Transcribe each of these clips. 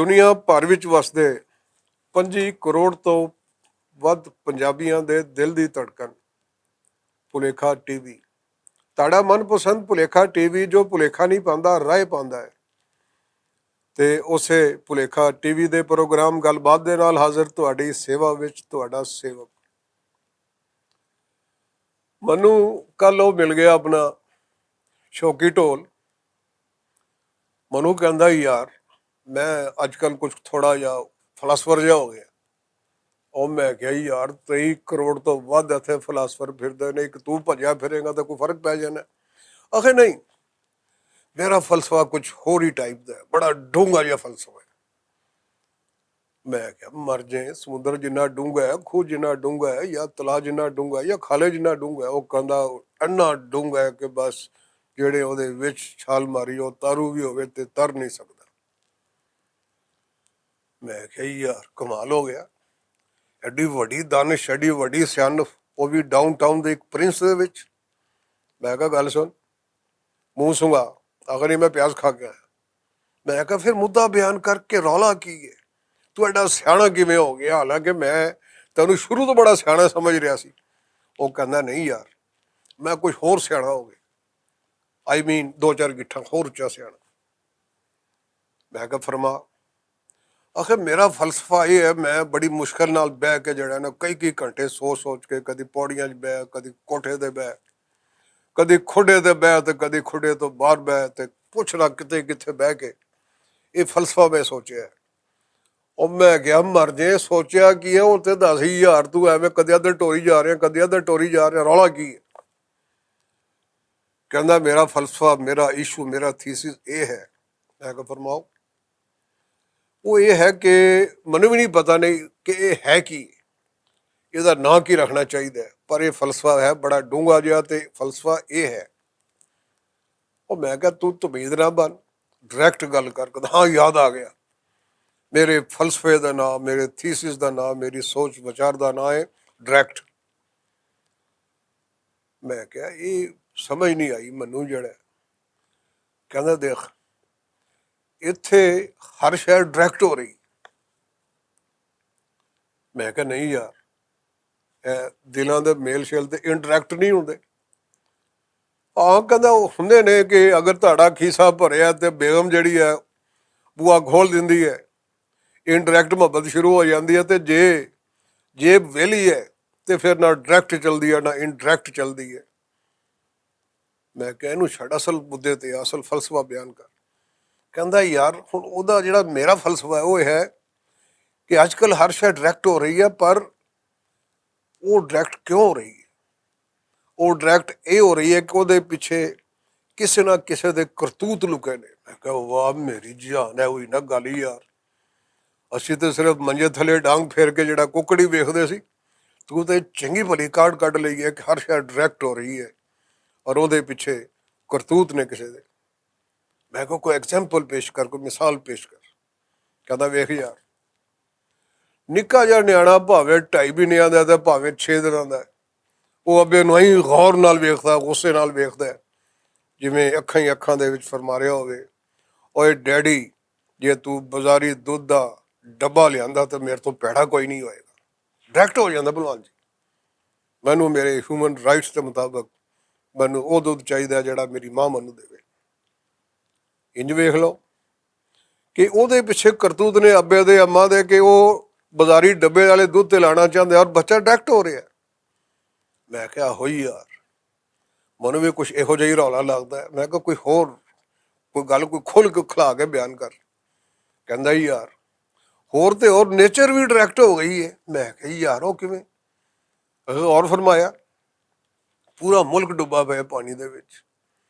ਦੁਨੀਆ ਭਰ ਵਿੱਚ ਵਸਦੇ 25 ਕਰੋੜ ਤੋਂ ਵੱਧ ਪੰਜਾਬੀਆਂ ਦੇ ਦਿਲ ਦੀ ਧੜਕਣ ਭੁਲੇਖਾ ਟੀਵੀ। ਤੁਹਾਡਾ ਮਨਪਸੰਦ ਭੁਲੇਖਾ ਟੀਵੀ ਜੋ ਭੁਲੇਖਾ ਨਹੀਂ ਪਾਉਂਦਾ, ਰਾਹ ਪਾਉਂਦਾ ਹੈ। ਤੇ ਉਸੇ ਭੁਲੇਖਾ ਟੀਵੀ ਦੇ ਪ੍ਰੋਗਰਾਮ ਗੱਲਬਾਤ ਦੇ ਨਾਲ ਹਾਜ਼ਰ ਤੁਹਾਡੀ ਸੇਵਾ ਵਿੱਚ ਤੁਹਾਡਾ ਸੇਵਕ। ਮੈਨੂੰ ਕੱਲ ਉਹ ਮਿਲ ਗਿਆ ਆਪਣਾ ਸ਼ੌਕੀ ਢੋਲ। ਮੈਨੂੰ ਕਹਿੰਦਾ ਯਾਰ ਮੈਂ ਅੱਜ ਕੱਲ੍ਹ ਕੁਛ ਥੋੜ੍ਹਾ ਜਿਹਾ ਫਲਸਫਰ ਜਿਹਾ ਹੋ ਗਿਆ। ਉਹ ਮੈਂ ਕਿਹਾ ਯਾਰ 23 ਕਰੋੜ ਤੋਂ ਵੱਧ ਇੱਥੇ ਫਲਾਸਫਰ ਫਿਰਦੇ ਨੇ, ਇੱਕ ਤੂੰ ਭੱਜਿਆ ਫਿਰੇਗਾ ਤਾਂ ਕੋਈ ਫਰਕ ਪੈ ਜਾਣਾ। ਆਖੇ ਨਹੀਂ, ਮੇਰਾ ਫਲਸਫਾ ਕੁਛ ਹੋਰ ਹੀ ਟਾਈਪ ਦਾ ਹੈ, ਬੜਾ ਡੂੰਘਾ ਜਿਹਾ ਫਲਸਫਾ ਹੈ। ਮੈਂ ਕਿਹਾ ਮਰ ਜੇ, ਸਮੁੰਦਰ ਜਿੰਨਾ ਡੂੰਘਾ ਹੈ, ਖੂਹ ਜਿੰਨਾ ਡੂੰਘਾ ਹੈ, ਜਾਂ ਤਲਾਅ ਜਿੰਨਾ ਡੂੰਘਾ ਹੈ, ਜਾਂ ਖਾਲੇ ਜਿੰਨਾ ਡੂੰਘਾ ਹੈ। ਉਹ ਕਹਿੰਦਾ ਇੰਨਾ ਡੂੰਘਾ ਹੈ ਕਿ ਬਸ ਜਿਹੜੇ ਉਹਦੇ ਵਿੱਚ ਛਾਲ ਮਾਰੀ ਉਹ ਤਾਰੂ ਵੀ ਹੋਵੇ ਤੇ ਤਰ ਨਹੀਂ ਸਕਦਾ। ਮੈਂ ਕਿਹਾ ਯਾਰ ਕਮਾਲ ਹੋ ਗਿਆ, ਐਡੀ ਵੱਡੀ ਦਾਨਿਸ਼, ਐਡੀ ਵੱਡੀ ਸਿਆਣਪ, ਉਹ ਵੀ ਡਾਊਨ ਟਾਊਨ ਦੇ ਇੱਕ ਪ੍ਰਿੰਸ ਦੇ ਵਿੱਚ। ਮੈਂ ਕਿਹਾ ਗੱਲ ਸੁਣ, ਮੂੰਹ ਸੁੰਘਾ। ਅਗਰ ਨਹੀਂ ਮੈਂ ਪਿਆਜ਼ ਖਾ ਕੇ ਆਇਆ। ਮੈਂ ਕਿਹਾ ਫਿਰ ਮੁੱਦਾ ਬਿਆਨ ਕਰਕੇ ਰੌਲਾ ਕੀ ਹੈ, ਤੂੰ ਐਡਾ ਸਿਆਣਾ ਕਿਵੇਂ ਹੋ ਗਿਆ, ਹਾਲਾਂਕਿ ਮੈਂ ਤੈਨੂੰ ਸ਼ੁਰੂ ਤੋਂ ਬੜਾ ਸਿਆਣਾ ਸਮਝ ਰਿਹਾ ਸੀ। ਉਹ ਕਹਿੰਦਾ ਨਹੀਂ ਯਾਰ, ਮੈਂ ਕੁਝ ਹੋਰ ਸਿਆਣਾ ਹੋ ਗਿਆ, ਆਈ ਮੀਨ 2-4 ਗਿੱਠਾਂ ਹੋਰ ਉੱਚਾ ਸਿਆਣਾ। ਮੈਂ ਕਿਹਾ ਫਰਮਾ। ਆਖਿਰ ਮੇਰਾ ਫਲਸਫਾ ਇਹ ਹੈ, ਮੈਂ ਬੜੀ ਮੁਸ਼ਕਿਲ ਨਾਲ ਬਹਿ ਕੇ ਜਿਹੜਾ ਨਾ ਕਈ ਘੰਟੇ ਸੋਚ ਕੇ, ਕਦੀ ਪੌੜੀਆਂ 'ਚ ਬਹਿ, ਕਦੀ ਕੋਠੇ 'ਤੇ ਬਹਿ, ਕਦੀ ਖੁੱਡੇ 'ਤੇ ਬਹਿ ਤੇ ਕਦੀ ਖੁੱਡੇ ਤੋਂ ਬਾਹਰ ਬਹਿ, ਤੇ ਪੁੱਛਣਾ ਕਿੱਥੇ ਬਹਿ ਕੇ ਇਹ ਫਲਸਫਾ ਮੈਂ ਸੋਚਿਆ। ਉਹ ਮੈਂ ਕਿਹਾ ਮਰ ਜੇ, ਸੋਚਿਆ ਕੀ ਹੈ ਉਹ ਤੇ ਦੱਸ ਯਾਰ, ਤੂੰ ਐਵੇਂ ਕਦੇ ਇੱਧਰ ਟੋਰੀ ਜਾ ਰਿਹਾ, ਕਦੇ ਇੱਧਰ ਟੋਰੀ ਜਾ ਰਿਹਾ, ਰੌਲਾ ਕੀ ਹੈ। ਕਹਿੰਦਾ ਮੇਰਾ ਫਲਸਫਾ, ਮੇਰਾ ਇਸ਼ੂ, ਮੇਰਾ ਥੀਸਿਸ ਇਹ ਹੈ। ਮੈਂ ਕਿਹਾ ਫਰਮਾਓ। ਉਹ ਇਹ ਹੈ ਕਿ ਮੈਨੂੰ ਵੀ ਨਹੀਂ ਪਤਾ ਨਹੀਂ ਕਿ ਇਹ ਹੈ ਕੀ, ਇਹਦਾ ਨਾਂ ਕੀ ਰੱਖਣਾ ਚਾਹੀਦਾ, ਪਰ ਇਹ ਫਲਸਫਾ ਹੈ ਬੜਾ ਡੂੰਘਾ ਜਿਹਾ, ਤੇ ਫਲਸਫਾ ਇਹ ਹੈ। ਉਹ ਮੈਂ ਕਿਹਾ ਤੂੰ ਤਮੀਜ਼ ਨਾ ਬਣ, ਡਾਇਰੈਕਟ ਗੱਲ ਕਰ। ਕਹਿੰਦਾ ਹਾਂ ਯਾਦ ਆ ਗਿਆ, ਮੇਰੇ ਫਲਸਫੇ ਦਾ ਨਾਮ, ਮੇਰੇ ਥੀਸਿਸ ਦਾ ਨਾਮ, ਮੇਰੀ ਸੋਚ ਵਿਚਾਰ ਦਾ ਨਾਮ ਹੈ ਡਾਇਰੈਕਟ। ਮੈਂ ਕਿਹਾ ਇਹ ਸਮਝ ਨਹੀਂ ਆਈ ਮੈਨੂੰ ਜਿਹੜਾ। ਕਹਿੰਦਾ ਦੇਖ, ਇੱਥੇ ਹਰ ਸ਼ੈ ਡਾਇਰੈਕਟ ਹੋ ਰਹੀ। ਮੈਂ ਕਿਹਾ ਨਹੀਂ ਯਾਰ, ਇਹ ਦਿਲਾਂ ਦੇ ਮੇਲ ਸ਼ੇਲ ਤੇ ਇੰਟਰੈਕਟ ਨਹੀਂ ਹੁੰਦੇ। ਹਾਂ ਕਹਿੰਦਾ ਉਹ ਹੁੰਦੇ ਨੇ ਕਿ ਅਗਰ ਤੁਹਾਡਾ ਖੀਸਾ ਭਰਿਆ ਤੇ ਬੇਗਮ ਜਿਹੜੀ ਹੈ ਬੂਆ ਖੋਲ ਦਿੰਦੀ ਹੈ, ਇੰਟਰੈਕਟ ਮੁਹੱਬਤ ਸ਼ੁਰੂ ਹੋ ਜਾਂਦੀ ਹੈ। ਤੇ ਜੇ ਜੇਬ ਵਿਹਲੀ ਹੈ ਤੇ ਫਿਰ ਨਾ ਡਾਇਰੈਕਟ ਚੱਲਦੀ ਹੈ ਨਾ ਇੰਟਰੈਕਟ ਚੱਲਦੀ ਹੈ। ਮੈਂ ਕਿਹਾ ਇਹਨੂੰ ਛੱਡ, ਅਸਲ ਮੁੱਦੇ ਤੇ ਅਸਲ ਫਲਸਫਾ ਬਿਆਨ ਕਰ। ਕਹਿੰਦਾ ਯਾਰ ਹੁਣ ਉਹਦਾ ਜਿਹੜਾ ਮੇਰਾ ਫਲਸਫਾ ਹੈ ਉਹ ਇਹ ਹੈ ਕਿ ਅੱਜ ਕੱਲ੍ਹ ਹਰ ਸ਼ੈ ਡਾਇਰੈਕਟ ਹੋ ਰਹੀ ਹੈ, ਪਰ ਉਹ ਡਾਇਰੈਕਟ ਕਿਉਂ ਹੋ ਰਹੀ ਹੈ? ਉਹ ਡਾਇਰੈਕਟ ਇਹ ਹੋ ਰਹੀ ਹੈ ਕਿ ਉਹਦੇ ਪਿੱਛੇ ਕਿਸੇ ਨਾ ਕਿਸੇ ਦੇ ਕਰਤੂਤ ਲੁਕੇ ਨੇ। ਮੈਂ ਕਿਹਾ ਵਾਹ ਮੇਰੀ ਜਾਨ ਹੈ ਹੋਈ ਨਾ ਗੱਲ ਹੀ ਯਾਰ, ਅਸੀਂ ਤੇ ਸਿਰਫ ਮੰਜੇ ਥੱਲੇ ਡਾਂਗ ਫੇਰ ਕੇ ਜਿਹੜਾ ਕੁੱਕੜੀ ਵੇਖਦੇ ਸੀ, ਤੂੰ ਤੇ ਚੰਗੀ ਭਲੀ ਕਾਢ ਕੱਢ ਲਈ ਹੈ ਕਿ ਹਰ ਸ਼ੈ ਡਾਇਰੈਕਟ ਹੋ ਰਹੀ ਹੈ ਔਰ ਉਹਦੇ ਪਿੱਛੇ ਕਰਤੂਤ ਨੇ ਕਿਸੇ ਦੇ। ਮੈਂ ਕਿਹਾ ਕੋਈ ਐਗਜ਼ਾਮਪਲ ਪੇਸ਼ ਕਰ, ਕੋਈ ਮਿਸਾਲ ਪੇਸ਼ ਕਰ। ਕਹਿੰਦਾ ਵੇਖ ਯਾਰ, ਨਿੱਕਾ ਜਿਹਾ ਨਿਆਣਾ ਭਾਵੇਂ 2.5 ਮਹੀਨਿਆਂ ਦਾ ਤੇ ਭਾਵੇਂ 6 ਦਿਨਾਂ ਦਾ, ਉਹ ਅੱਬੇ ਨੂੰ ਹੀ ਗੌਰ ਨਾਲ ਵੇਖਦਾ, ਗੁੱਸੇ ਨਾਲ ਵੇਖਦਾ, ਜਿਵੇਂ ਅੱਖਾਂ ਹੀ ਅੱਖਾਂ ਦੇ ਵਿੱਚ ਫਰਮਾਰਿਆ ਹੋਵੇ, ਓਏ ਡੈਡੀ ਜੇ ਤੂੰ ਬਾਜ਼ਾਰੀ ਦੁੱਧ ਦਾ ਡੱਬਾ ਲਿਆਂਦਾ ਤਾਂ ਮੇਰੇ ਤੋਂ ਭੈੜਾ ਕੋਈ ਨਹੀਂ ਹੋਏਗਾ। ਡਾਇਰੈਕਟ ਹੋ ਜਾਂਦਾ ਭਲਵਾਨ ਜੀ। ਮੈਨੂੰ ਮੇਰੇ ਹਿਊਮਨ ਰਾਈਟਸ ਦੇ ਮੁਤਾਬਕ ਮੈਨੂੰ ਉਹ ਦੁੱਧ ਚਾਹੀਦਾ ਜਿਹੜਾ ਮੇਰੀ ਮਾਂ ਮੈਨੂੰ ਦੇਵੇ। ਇੰਜ ਵੇਖ ਲਓ ਕਿ ਉਹਦੇ ਪਿੱਛੇ ਕਰਤੂਤ ਨੇ ਅੱਬੇ ਦੇ, ਅੰਮਾਂ ਦੇ, ਕਿ ਉਹ ਬਾਜ਼ਾਰੀ ਡੱਬੇ ਵਾਲੇ ਦੁੱਧ ਤੇ ਲਾਣਾ ਚਾਹੁੰਦੇ ਔਰ ਬੱਚਾ ਡਾਇਰੈਕਟ ਹੋ ਰਿਹਾ। ਮੈਂ ਕਿਹਾ ਹੋਈ ਯਾਰ, ਮੈਨੂੰ ਵੀ ਕੁਛ ਇਹੋ ਜਿਹਾ ਹੀ ਰੌਲਾ ਲੱਗਦਾ। ਮੈਂ ਕਿਹਾ ਕੋਈ ਹੋਰ ਕੋਈ ਗੱਲ ਕੋਈ ਖੁੱਲ੍ਹ ਕੇ ਖਿਲਾ ਕੇ ਬਿਆਨ ਕਰ। ਕਹਿੰਦਾ ਯਾਰ ਹੋਰ ਤੇ ਹੋਰ ਨੇਚਰ ਵੀ ਡਾਇਰੈਕਟ ਹੋ ਗਈ ਹੈ। ਮੈਂ ਕਿਹਾ ਯਾਰ ਉਹ ਕਿਵੇਂ? ਔਰ ਫਰਮਾਇਆ ਪੂਰਾ ਮੁਲਕ ਡੁੱਬਾ ਪਿਆ ਪਾਣੀ ਦੇ ਵਿੱਚ।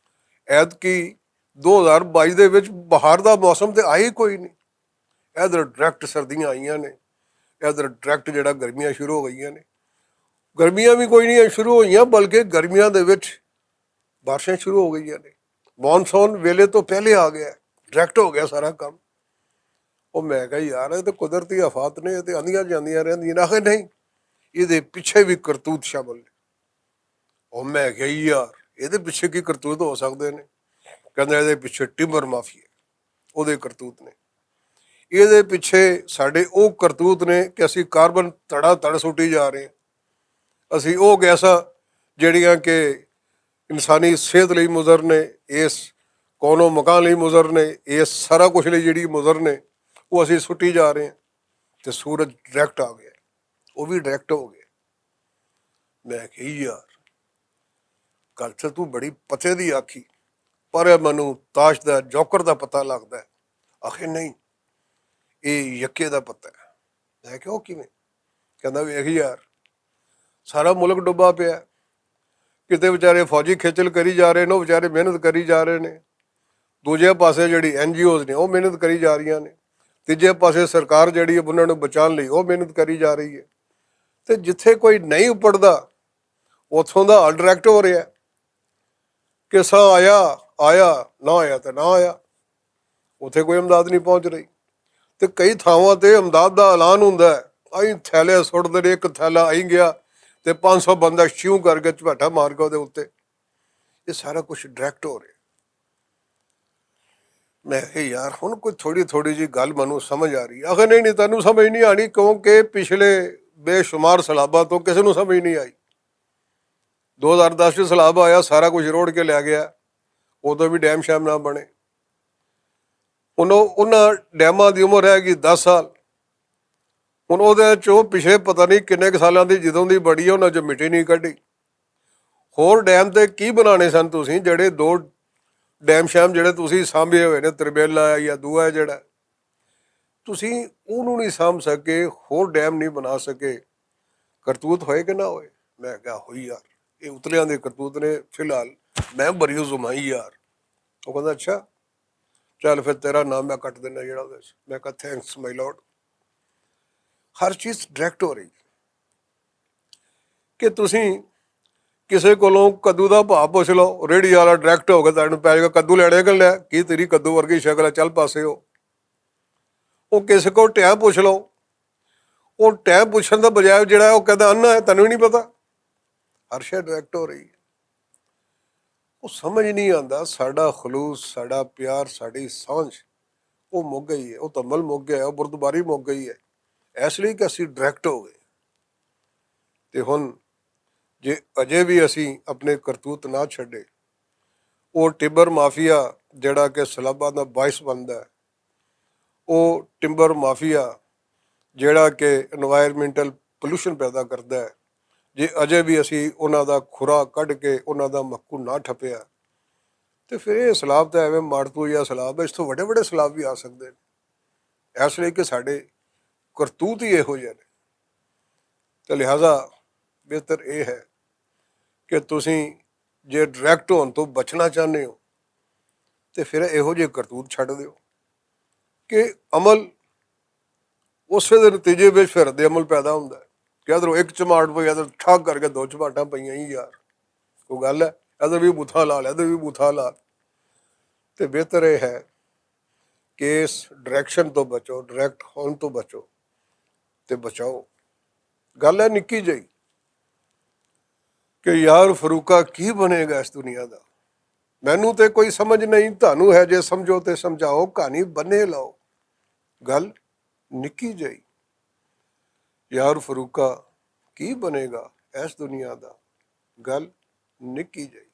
ਐਤਕੀ 2022 ਦੇ ਵਿੱਚ ਬਾਹਰ ਦਾ ਮੌਸਮ ਤੇ ਆਇਆ ਹੀ ਕੋਈ ਨਹੀਂ। ਇੱਧਰ ਡਾਇਰੈਕਟ ਸਰਦੀਆਂ ਆਈਆਂ ਨੇ, ਇੱਧਰ ਡਾਇਰੈਕਟ ਜਿਹੜਾ ਗਰਮੀਆਂ ਸ਼ੁਰੂ ਹੋ ਗਈਆਂ ਨੇ। ਗਰਮੀਆਂ ਵੀ ਕੋਈ ਨਹੀਂ ਸ਼ੁਰੂ ਹੋਈਆਂ, ਬਲਕਿ ਗਰਮੀਆਂ ਦੇ ਵਿੱਚ ਬਾਰਿਸ਼ਾਂ ਸ਼ੁਰੂ ਹੋ ਗਈਆਂ ਨੇ। ਮੌਨਸੂਨ ਵੇਲੇ ਤੋਂ ਪਹਿਲੇ ਆ ਗਿਆ, ਡਾਇਰੈਕਟ ਹੋ ਗਿਆ ਸਾਰਾ ਕੰਮ। ਉਹ ਮੈਂ ਕਿਹਾ ਯਾਰ ਇਹ ਤਾਂ ਕੁਦਰਤੀ ਆਫਾਤ ਨੇ, ਇਹ ਤੇ ਆਉਂਦੀਆਂ ਜਾਂਦੀਆਂ ਰਹਿੰਦੀਆਂ। ਆਖੇ ਨਹੀਂ, ਇਹਦੇ ਪਿੱਛੇ ਵੀ ਕਰਤੂਤ ਸ਼ਾਮਲ ਨੇ। ਉਹ ਮੈਂ ਕਿਹਾ ਯਾਰ ਇਹਦੇ ਪਿੱਛੇ ਕੀ ਕਰਤੂਤ ਹੋ ਸਕਦੇ ਨੇ? ਕਹਿੰਦਾ ਇਹਦੇ ਪਿੱਛੇ ਟਿੰਬਰ ਮਾਫੀਆ, ਉਹਦੇ ਕਰਤੂਤ ਨੇ। ਇਹਦੇ ਪਿੱਛੇ ਸਾਡੇ ਉਹ ਕਰਤੂਤ ਨੇ ਕਿ ਅਸੀਂ ਕਾਰਬਨ ਧੜਾ ਧੜ ਸੁੱਟੀ ਜਾ ਰਹੇ ਹਾਂ। ਅਸੀਂ ਉਹ ਗੈਸਾਂ ਜਿਹੜੀਆਂ ਕਿ ਇਨਸਾਨੀ ਸਿਹਤ ਲਈ ਮੁਜ਼ਰ ਨੇ, ਇਸ ਕੌਨੋ ਮਕਾਨ ਲਈ ਮੁਜ਼ਰ ਨੇ, ਇਸ ਸਾਰਾ ਕੁਛ ਲਈ ਜਿਹੜੀ ਮੁਜ਼ਰ ਨੇ, ਉਹ ਅਸੀਂ ਸੁੱਟੀ ਜਾ ਰਹੇ ਹਾਂ। ਤੇ ਸੂਰਜ ਡਾਇਰੈਕਟ ਆ ਗਿਆ, ਉਹ ਵੀ ਡਾਇਰੈਕਟ ਹੋ ਗਿਆ। ਮੈਂ ਕਹੀ ਯਾਰ ਗੱਲ ਤਾਂ ਤੂੰ ਬੜੀ ਪਤੇ ਦੀ ਆਖੀ, ਪਰ ਮੈਨੂੰ ਤਾਸ਼ ਦਾ ਜੋਕਰ ਦਾ ਪਤਾ ਲੱਗਦਾ। ਆਖੇ ਨਹੀਂ, ਇਹ ਯੱਕੇ ਦਾ ਪਤਾ ਹੈ। ਮੈਂ ਕਿਹਾ ਉਹ ਕਿਵੇਂ? ਕਹਿੰਦਾ ਵੇਖ ਯਾਰ, ਸਾਰਾ ਮੁਲਕ ਡੁੱਬਾ ਪਿਆ, ਕਿਤੇ ਵਿਚਾਰੇ ਫੌਜੀ ਖੇਚਲ ਕਰੀ ਜਾ ਰਹੇ ਨੇ, ਉਹ ਵਿਚਾਰੇ ਮਿਹਨਤ ਕਰੀ ਜਾ ਰਹੇ ਨੇ। ਦੂਜੇ ਪਾਸੇ ਜਿਹੜੀ NGOs ਨੇ ਉਹ ਮਿਹਨਤ ਕਰੀ ਜਾ ਰਹੀਆਂ ਨੇ। ਤੀਜੇ ਪਾਸੇ ਸਰਕਾਰ ਜਿਹੜੀ ਹੈ ਉਹਨਾਂ ਨੂੰ ਬਚਾਉਣ ਲਈ ਉਹ ਮਿਹਨਤ ਕਰੀ ਜਾ ਰਹੀ ਹੈ। ਤੇ ਜਿੱਥੇ ਕੋਈ ਨਹੀਂ ਉੱਪੜਦਾ ਉੱਥੋਂ ਦਾ ਡਾਇਰੈਕਟ ਹੋ ਰਿਹਾ ਕਿ ਸਾਹ ਆਇਆ ਆਇਆ, ਨਾ ਆਇਆ ਤਾਂ ਨਾ ਆਇਆ। ਉੱਥੇ ਕੋਈ ਇਮਦਾਦ ਨਹੀਂ ਪਹੁੰਚ ਰਹੀ। ਤੇ ਕਈ ਥਾਵਾਂ ਤੇ ਇਮਦਾਦ ਦਾ ਐਲਾਨ ਹੁੰਦਾ ਹੈ, ਅਸੀਂ ਥੈਲੇ ਸੁੱਟਦੇ ਨੇ, ਇੱਕ ਥੈਲਾ ਆਈ ਗਿਆ ਤੇ 500 ਬੰਦਾ ਸ਼ਿਊ ਕਰਕੇ ਝਪਾਟਾ ਮਾਰ ਕੇ ਉਹਦੇ ਉੱਤੇ। ਇਹ ਸਾਰਾ ਕੁਛ ਡਾਇਰੈਕਟ ਹੋ ਰਿਹਾ। ਮੈਂ ਕਿਹਾ ਯਾਰ ਹੁਣ ਕੋਈ ਥੋੜੀ ਥੋੜੀ ਜਿਹੀ ਗੱਲ ਮੈਨੂੰ ਸਮਝ ਆ ਰਹੀ। ਆਖੇ ਨਹੀਂ ਤੈਨੂੰ ਸਮਝ ਨਹੀਂ ਆਣੀ, ਕਿਉਂਕਿ ਪਿਛਲੇ ਬੇਸ਼ੁਮਾਰ ਸੈਲਾਬਾਂ ਤੋਂ ਕਿਸੇ ਨੂੰ ਸਮਝ ਨਹੀਂ ਆਈ। 2010 ਚ ਸੈਲਾਬ ਆਇਆ, ਸਾਰਾ ਕੁਝ ਰੋੜ ਕੇ ਲੈ ਗਿਆ, ਉਦੋਂ ਵੀ ਡੈਮ ਸ਼ੈਮ ਨਾ ਬਣੇ। ਉਹਨਾਂ ਡੈਮਾਂ ਦੀ ਉਮਰ ਹੈਗੀ 10 ਸਾਲ। ਹੁਣ ਉਹਦੇ ਚੋਂ ਪਿਛਲੇ ਪਤਾ ਨਹੀਂ ਕਿੰਨੇ ਕੁ ਸਾਲਾਂ ਦੀ ਜਦੋਂ ਦੀ ਬੜੀ ਹੈ ਉਹਨਾਂ ਚੋਂ ਮਿੱਟੀ ਨਹੀਂ ਕੱਢੀ। ਹੋਰ ਡੈਮ ਤੇ ਕੀ ਬਣਾਉਣੇ ਸਨ ਤੁਸੀਂ? ਜਿਹੜੇ 2 ਡੈਮ ਸ਼ੈਮ ਜਿਹੜੇ ਤੁਸੀਂ ਸਾਂਭੇ ਹੋਏ ਨੇ, ਤਰਬੇਲਾ ਹੈ ਜਾਂ ਦੂਆ ਜਿਹੜਾ, ਤੁਸੀਂ ਉਹਨੂੰ ਨਹੀਂ ਸਾਂਭ ਸਕੇ, ਹੋਰ ਡੈਮ ਨਹੀਂ ਬਣਾ ਸਕੇ। ਕਰਤੂਤ ਹੋਏ ਕਿ ਨਾ ਹੋਏ? ਮੈਂ ਕਿਹਾ ਹੋਈ ਯਾਰ, ਇਹ ਉਤਲਿਆਂ ਦੇ ਕਰਤੂਤ ਨੇ। ਫਿਲਹਾਲ ਮੈਂ ਬਰੀ ਜ਼ੁਮਾਈ ਯਾਰ। ਉਹ ਕਹਿੰਦਾ ਅੱਛਾ ਚੱਲ ਫਿਰ ਤੇਰਾ ਨਾਮ ਮੈਂ ਕੱਟ ਦਿੰਦਾ ਜਿਹੜਾ ਉਹਦੇ 'ਚ। ਮੈਂ ਕਿਹਾ ਥੈਂਕਸ ਮਾਈ ਲਾਰਡ। ਹਰ ਚੀਜ਼ ਡਾਇਰੈਕਟ ਹੋ ਰਹੀ ਕਿ ਤੁਸੀਂ ਕਿਸੇ ਕੋਲੋਂ ਕੱਦੂ ਦਾ ਭਾਅ ਪੁੱਛ ਲਓ, ਰੇਹੜੀ ਵਾਲਾ ਡਾਇਰੈਕਟ ਹੋ ਕੇ ਤੁਹਾਨੂੰ ਪੈ ਜਾਏਗਾ ਕੱਦੂ ਲੈਣੇ ਕਿ ਲੈ, ਕੀ ਤੇਰੀ ਕੱਦੂ ਵਰਗੀ ਸ਼ਕਲ ਹੈ, ਚੱਲ ਪਾਸੇ ਹੋ। ਉਹ ਕਿਸੇ ਕੋਲ ਟਾਈਮ ਪੁੱਛ ਲਓ, ਉਹ ਟਾਈਮ ਪੁੱਛਣ ਦਾ ਬਜਾਏ ਜਿਹੜਾ ਉਹ ਕਹਿੰਦਾ ਅੰਨਾ ਹੈ, ਤੈਨੂੰ ਹੀ ਨਹੀਂ ਪਤਾ। ਹਰ ਸ਼ੈ ਡਾਇਰੈਕਟ ਹੋ ਰਹੀ ਹੈ। ਉਹ ਸਮਝ ਨਹੀਂ ਆਉਂਦਾ ਸਾਡਾ ਖਲੂਸ, ਸਾਡਾ ਪਿਆਰ, ਸਾਡੀ ਸਾਂਝ ਉਹ ਮੁੱਕ ਗਈ ਹੈ, ਉਹ ਤੰਬਲ ਮੁੱਕ ਗਿਆ, ਉਹ ਬੁਰਦਬਾਰੀ ਮੁੱਕ ਗਈ ਹੈ, ਇਸ ਲਈ ਕਿ ਅਸੀਂ ਡਾਇਰੈਕਟ ਹੋ ਗਏ। ਤੇ ਹੁਣ ਜੇ ਅਜੇ ਵੀ ਅਸੀਂ ਆਪਣੇ ਕਰਤੂਤ ਨਾ ਛੱਡੇ, ਉਹ ਟਿੰਬਰ ਮਾਫੀਆ ਜਿਹੜਾ ਕਿ ਸੈਲਾਬਾਂ ਦਾ ਬਾਇਸ ਬਣਦਾ ਹੈ, ਉਹ ਟਿੰਬਰ ਮਾਫੀਆ ਜਿਹੜਾ ਕਿ ਇਨਵਾਇਰਮੈਂਟਲ ਪੋਲਿਊਸ਼ਨ ਪੈਦਾ ਕਰਦਾ ਹੈ, ਜੇ ਅਜੇ ਵੀ ਅਸੀਂ ਉਹਨਾਂ ਦਾ ਖੁਰਾ ਕੱਢ ਕੇ ਉਹਨਾਂ ਦਾ ਮੱਕੂ ਨਾ ਠੱਪਿਆ, ਤੇ ਫਿਰ ਇਹ ਸੈਲਾਬ ਤਾਂ ਐਵੇਂ ਮਾੜਤੂ ਜਾਂ ਸੈਲਾਬ ਹੈ, ਇਸ ਤੋਂ ਵੱਡੇ ਵੱਡੇ ਸੈਲਾਬ ਵੀ ਆ ਸਕਦੇ ਨੇ। ਇਸ ਲਈ ਕਿ ਸਾਡੇ ਕਰਤੂਤ ਹੀ ਇਹੋ ਜਿਹੇ ਨੇ। ਤੇ ਲਿਹਾਜ਼ਾ ਬਿਹਤਰ ਇਹ ਹੈ ਕਿ ਤੁਸੀਂ ਜੇ ਡਾਇਰੈਕਟ ਹੋਣ ਤੋਂ ਬਚਣਾ ਚਾਹੁੰਦੇ ਹੋ ਤੇ ਫਿਰ ਇਹੋ ਜਿਹੇ ਕਰਤੂਤ ਛੱਡ ਦਿਓ ਕਿ ਅਮਲ ਉਸੇ ਦੇ ਨਤੀਜੇ ਵਿੱਚ ਫਿਰ ਦੇ ਅਮਲ ਪੈਦਾ ਹੁੰਦਾ ਹੈ ਕਿ ਇੱਧਰੋਂ ਇੱਕ ਚਮਾਟ ਪਈ, ਇੱਧਰ ਠੱਗ ਕਰਕੇ 2 ਚਮਾਟਾਂ ਪਈਆਂ ਹੀ ਯਾਰ, ਕੋਈ ਗੱਲ ਹੈ? ਇੱਧਰ ਵੀ ਬੂਥਾ ਲਾ ਲਿਆ, ਇੱਧਰ ਵੀ ਬੂਥਾ ਲਾ। ਤੇ ਬਿਹਤਰ ਇਹ ਹੈ ਕਿ ਇਸ ਡਾਇਰੈਕਸ਼ਨ ਤੋਂ ਬਚੋ, ਡਾਇਰੈਕਟ ਹੋਣ ਤੋਂ ਬਚੋ ਤੇ ਬਚਾਓ। ਗੱਲ ਹੈ ਨਿੱਕੀ ਜਿਹੀ ਕਿ ਯਾਰ ਫਰੂਕਾ ਕੀ ਬਣੇਗਾ ਇਸ ਦੁਨੀਆ ਦਾ? ਮੈਨੂੰ ਤੇ ਕੋਈ ਸਮਝ ਨਹੀਂ, ਤੁਹਾਨੂੰ ਹੈ ਜੇ ਸਮਝੋ ਤੇ ਸਮਝਾਓ, ਕਹਾਣੀ ਬੰਨੇ ਲਾਓ। ਗੱਲ ਨਿੱਕੀ ਜਿਹੀ, ਯਾਰ ਫਰੂਕਾ ਕੀ ਬਣੇਗਾ ਇਸ ਦੁਨੀਆ ਦਾ? ਗੱਲ ਨਿੱਕੀ ਜਿਹੀ।